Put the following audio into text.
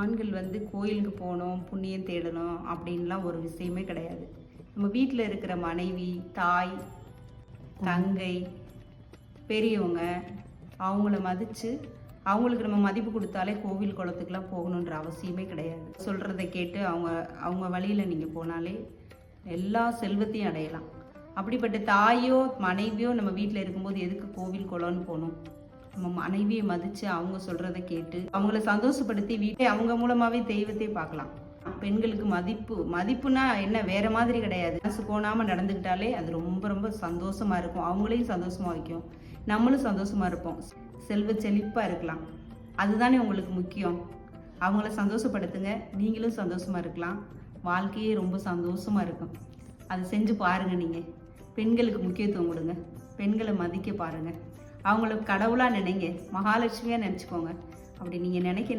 ஆண்கள் வந்து கோயிலுக்கு போகணும், புண்ணியம் தேடணும் அப்படின்லாம் ஒரு விஷயமே கிடையாது. நம்ம வீட்டில் இருக்கிற மனைவி, தாய், தங்கை, பெரியவங்க அவங்கள மதித்து அவங்களுக்கு நம்ம மதிப்பு கொடுத்தாலே கோவில் குளத்துக்குலாம் போகணுன்ற அவசியமே கிடையாது. சொல்கிறத கேட்டு அவங்க அவங்க வழியில் நீங்கள் போனாலே எல்லா செல்வத்தையும் அடையலாம். அப்படிப்பட்ட தாயோ மனைவியோ நம்ம வீட்டில் இருக்கும்போது எதுக்கு கோவில் குளம்னு போகணும்? நம்ம மனைவியை மதித்து அவங்க சொல்கிறத கேட்டு அவங்கள சந்தோஷப்படுத்தி வீட்டை அவங்க மூலமாகவே தெய்வத்தை பார்க்கலாம். பெண்களுக்கு மதிப்புனா என்ன வேற மாதிரி கிடையாது. மனசு கோணாமல் நடந்துக்கிட்டாலே அது ரொம்ப ரொம்ப சந்தோஷமாக இருக்கும். அவங்களையும் சந்தோஷமாக வைக்கும், நம்மளும் சந்தோஷமாக இருப்போம், செல்வ செழிப்பாக இருக்கலாம். அதுதானே உங்களுக்கு முக்கியம். அவங்கள சந்தோஷப்படுத்துங்க, நீங்களும் சந்தோஷமாக இருக்கலாம், வாழ்க்கையே ரொம்ப சந்தோஷமாக இருக்கும். அதை செஞ்சு பாருங்கள். நீங்கள் பெண்களுக்கு முக்கியத்துவம் கொடுங்க, பெண்களை மதிக்க பாருங்கள், அவங்கள கடவுளாக நினைங்க, மகாலட்சுமியாக நினச்சிக்கோங்க. அப்படி நீங்கள் நினைக்க